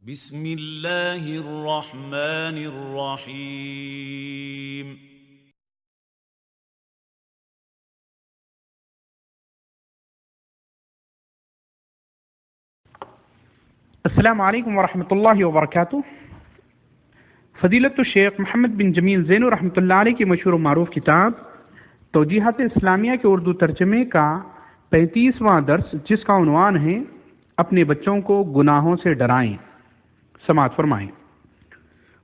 بسم اللہ الرحمن الرحیم السلام علیکم ورحمۃ اللہ وبرکاتہ۔ فضیلت الشیخ محمد بن جمیل زینو رحمۃ اللہ علیہ کی مشہور و معروف کتاب توجیہات اسلامیہ کے اردو ترجمے کا 35واں درس، جس کا عنوان ہے اپنے بچوں کو گناہوں سے ڈرائیں، سماعت فرمائیں۔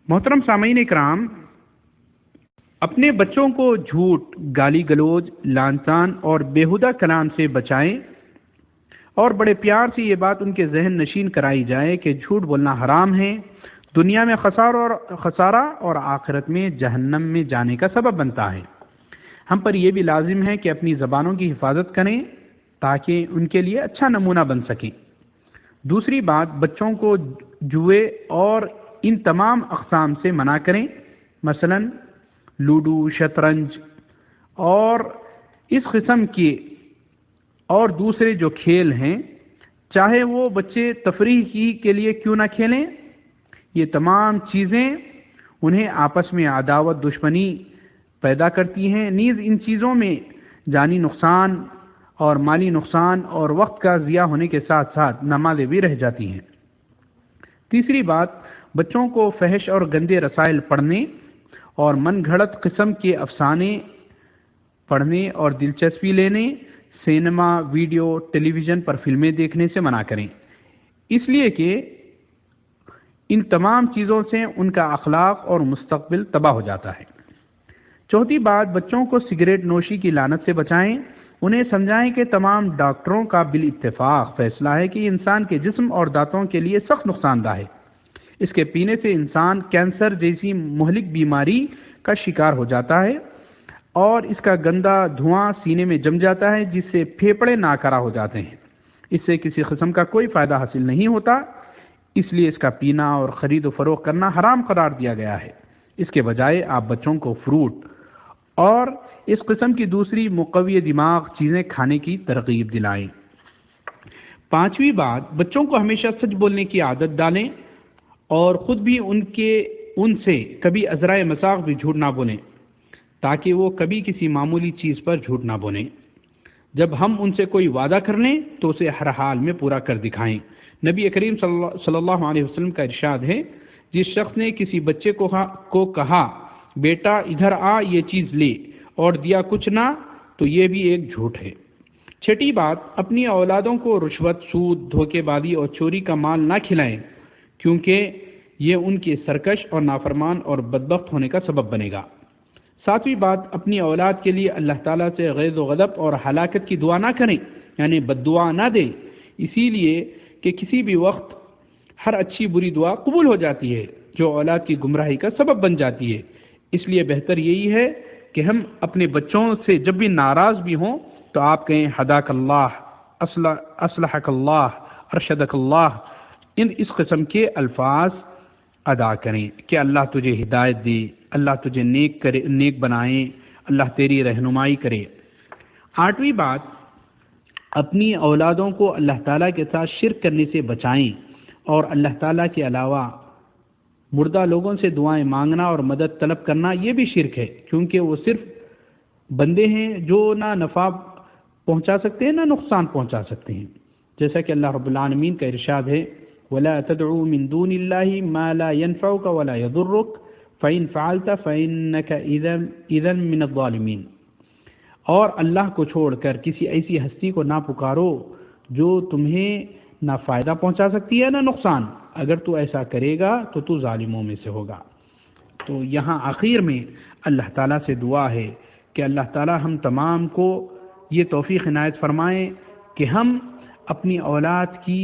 محترم سامعین اکرام، اپنے بچوں کو جھوٹ، گالی گلوچ، لعن طعن اور بیہودہ کلام سے بچائیں، اور بڑے پیار سے یہ بات ان کے ذہن نشین کرائی جائے کہ جھوٹ بولنا حرام ہے، دنیا میں خسارہ اور آخرت میں جہنم میں جانے کا سبب بنتا ہے۔ ہم پر یہ بھی لازم ہے کہ اپنی زبانوں کی حفاظت کریں تاکہ ان کے لیے اچھا نمونہ بن سکیں۔ دوسری بات، بچوں کو جوئے اور ان تمام اقسام سے منع کریں، مثلا لوڈو، شطرنج اور اس قسم کے اور دوسرے جو کھیل ہیں، چاہے وہ بچے تفریح کے لیے کیوں نہ کھیلیں، یہ تمام چیزیں انہیں آپس میں عداوت، دشمنی پیدا کرتی ہیں۔ نیز ان چیزوں میں جانی نقصان اور مالی نقصان اور وقت کا ضیاع ہونے کے ساتھ ساتھ نمازیں بھی رہ جاتی ہیں۔ تیسری بات، بچوں کو فحش اور گندے رسائل پڑھنے اور من گھڑت قسم کے افسانے پڑھنے اور دلچسپی لینے، سینما، ویڈیو، ٹیلی ویژن پر فلمیں دیکھنے سے منع کریں، اس لیے کہ ان تمام چیزوں سے ان کا اخلاق اور مستقبل تباہ ہو جاتا ہے۔ چوتھی بات، بچوں کو سگریٹ نوشی کی لعنت سے بچائیں، انہیں سمجھائیں کہ تمام ڈاکٹروں کا بالاتفاق فیصلہ ہے کہ یہ انسان کے جسم اور دانتوں کے لیے سخت نقصان دہ ہے۔ اس کے پینے سے انسان کینسر جیسی مہلک بیماری کا شکار ہو جاتا ہے، اور اس کا گندا دھواں سینے میں جم جاتا ہے، جس سے پھیپھڑے ناکارہ ہو جاتے ہیں۔ اس سے کسی قسم کا کوئی فائدہ حاصل نہیں ہوتا، اس لیے اس کا پینا اور خرید و فروخت کرنا حرام قرار دیا گیا ہے۔ اس کے بجائے آپ بچوں کو فروٹ اور اس قسم کی دوسری مقوی دماغ چیزیں کھانے کی ترغیب دلائیں۔ پانچویں بات، بچوں کو ہمیشہ سچ بولنے کی عادت ڈالیں اور خود بھی ان سے کبھی عذرائے مذاق بھی جھوٹ نہ بولیں، تاکہ وہ کبھی کسی معمولی چیز پر جھوٹ نہ بولیں۔ جب ہم ان سے کوئی وعدہ کر لیں تو اسے ہر حال میں پورا کر دکھائیں۔ نبی کریم صلی اللہ علیہ وسلم کا ارشاد ہے، جس شخص نے کسی بچے کو کہا بیٹا ادھر آ، یہ چیز لے، اور دیا کچھ نہ، تو یہ بھی ایک جھوٹ ہے۔ چھٹی بات، اپنی اولادوں کو رشوت، سود، دھوکے بازی اور چوری کا مال نہ کھلائیں، کیونکہ یہ ان کے سرکش اور نافرمان اور بدبخت ہونے کا سبب بنے گا۔ ساتویں بات، اپنی اولاد کے لیے اللہ تعالیٰ سے غیظ و غضب اور ہلاکت کی دعا نہ کریں، یعنی بد دعا نہ دیں، اسی لیے کہ کسی بھی وقت ہر اچھی بری دعا قبول ہو جاتی ہے جو اولاد کی گمراہی کا سبب بن جاتی ہے۔ اس لیے بہتر یہی ہے کہ ہم اپنے بچوں سے جب بھی ناراض بھی ہوں تو آپ کہیں ہداک اللہ، اصلحک اللہ، ارشدک اللہ، اس قسم کے الفاظ ادا کریں کہ اللہ تجھے ہدایت دے، اللہ تجھے نیک بنائے، اللہ تیری رہنمائی کرے۔ آٹھویں بات، اپنی اولادوں کو اللہ تعالیٰ کے ساتھ شرک کرنے سے بچائیں، اور اللہ تعالیٰ کے علاوہ مردہ لوگوں سے دعائیں مانگنا اور مدد طلب کرنا یہ بھی شرک ہے، کیونکہ وہ صرف بندے ہیں جو نہ نفع پہنچا سکتے ہیں نہ نقصان پہنچا سکتے ہیں، جیسا کہ اللہ رب العالمین کا ارشاد ہے، وَلَا تَدْعُوا مِن دُونِ اللَّهِ مَا لَا يَنفَعُكَ وَلَا يَضُرُّكَ فَإِن فَعَلْتَ فَإِنَّكَ إِذًا مِّنَ الظَّالِمِينَ، اور اللہ کو چھوڑ کر کسی ایسی ہستی کو نہ پکارو جو تمہیں نہ فائدہ پہنچا سکتی ہے نہ نقصان، اگر تو ایسا کرے گا تو تو ظالموں میں سے ہوگا۔ تو یہاں آخر میں اللہ تعالیٰ سے دعا ہے کہ اللہ تعالیٰ ہم تمام کو یہ توفیق عنایت فرمائیں کہ ہم اپنی اولاد کی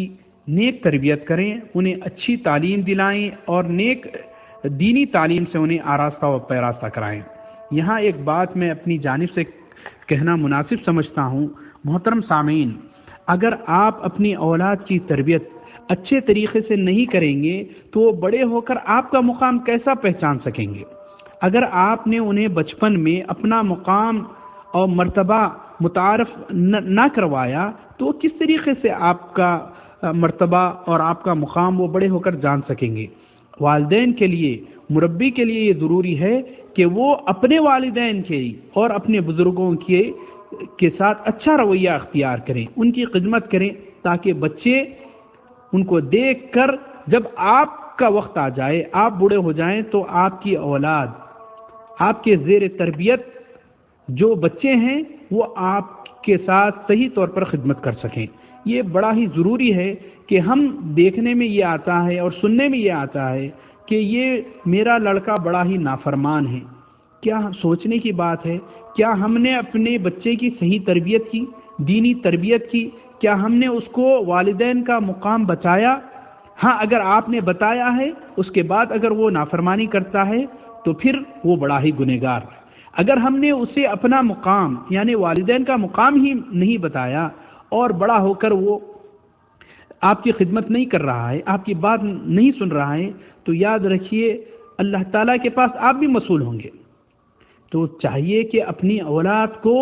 نیک تربیت کریں، انہیں اچھی تعلیم دلائیں اور نیک دینی تعلیم سے انہیں آراستہ و پیراستہ کرائیں۔ یہاں ایک بات میں اپنی جانب سے کہنا مناسب سمجھتا ہوں، محترم سامعین، اگر آپ اپنی اولاد کی تربیت اچھے طریقے سے نہیں کریں گے تو وہ بڑے ہو کر آپ کا مقام کیسا پہچان سکیں گے؟ اگر آپ نے انہیں بچپن میں اپنا مقام اور مرتبہ متعارف نہ کروایا تو کس طریقے سے آپ کا مرتبہ اور آپ کا مقام وہ بڑے ہو کر جان سکیں گے۔ والدین کے لیے، مربی کے لیے یہ ضروری ہے کہ وہ اپنے والدین کے اور اپنے بزرگوں کے ساتھ اچھا رویہ اختیار کریں، ان کی خدمت کریں، تاکہ بچے ان کو دیکھ کر جب آپ کا وقت آ جائے، آپ بوڑھے ہو جائیں، تو آپ کی اولاد، آپ کے زیر تربیت جو بچے ہیں وہ آپ کے ساتھ صحیح طور پر خدمت کر سکیں۔ یہ بڑا ہی ضروری ہے کہ ہم دیکھنے میں یہ آتا ہے اور سننے میں یہ آتا ہے کہ یہ میرا لڑکا بڑا ہی نافرمان ہے۔ کیا سوچنے کی بات ہے، کیا ہم نے اپنے بچے کی صحیح تربیت کی، دینی تربیت کی؟ کیا ہم نے اس کو والدین کا مقام بتایا؟ ہاں، اگر آپ نے بتایا ہے، اس کے بعد اگر وہ نافرمانی کرتا ہے تو پھر وہ بڑا ہی گنہگار ہے۔ اگر ہم نے اسے اپنا مقام یعنی والدین کا مقام ہی نہیں بتایا اور بڑا ہو کر وہ آپ کی خدمت نہیں کر رہا ہے، آپ کی بات نہیں سن رہا ہے، تو یاد رکھیے اللہ تعالیٰ کے پاس آپ بھی مسئول ہوں گے۔ تو چاہیے کہ اپنی اولاد کو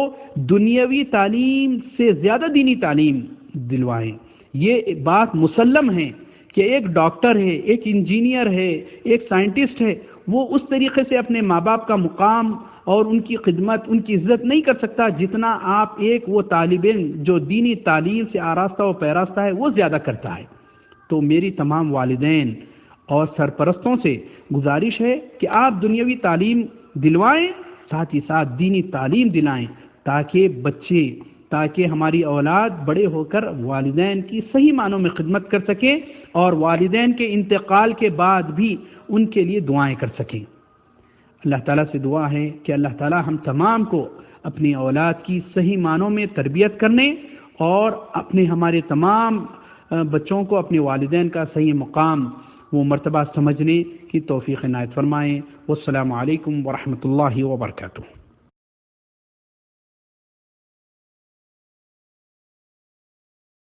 دنیاوی تعلیم سے زیادہ دینی تعلیم دلوائیں۔ یہ بات مسلم ہے کہ ایک ڈاکٹر ہے، ایک انجینئر ہے، ایک سائنٹسٹ ہے، وہ اس طریقے سے اپنے ماں باپ کا مقام اور ان کی خدمت، ان کی عزت نہیں کر سکتا جتنا آپ ایک وہ طالب علم جو دینی تعلیم سے آراستہ و پیراستہ ہے وہ زیادہ کرتا ہے۔ تو میری تمام والدین اور سرپرستوں سے گزارش ہے کہ آپ دنیاوی تعلیم دلوائیں، ساتھ ہی ساتھ دینی تعلیم دلائیں، تاکہ ہماری اولاد بڑے ہو کر والدین کی صحیح معنوں میں خدمت کر سکیں اور والدین کے انتقال کے بعد بھی ان کے لیے دعائیں کر سکیں۔ اللہ تعالیٰ سے دعا ہے کہ اللہ تعالیٰ ہم تمام کو اپنی اولاد کی صحیح معنوں میں تربیت کرنے اور ہمارے تمام بچوں کو اپنے والدین کا صحیح مقام وہ مرتبہ سمجھنے کی توفیق عنایت فرمائیں۔ والسلام علیکم ورحمۃ اللہ وبرکاتہ۔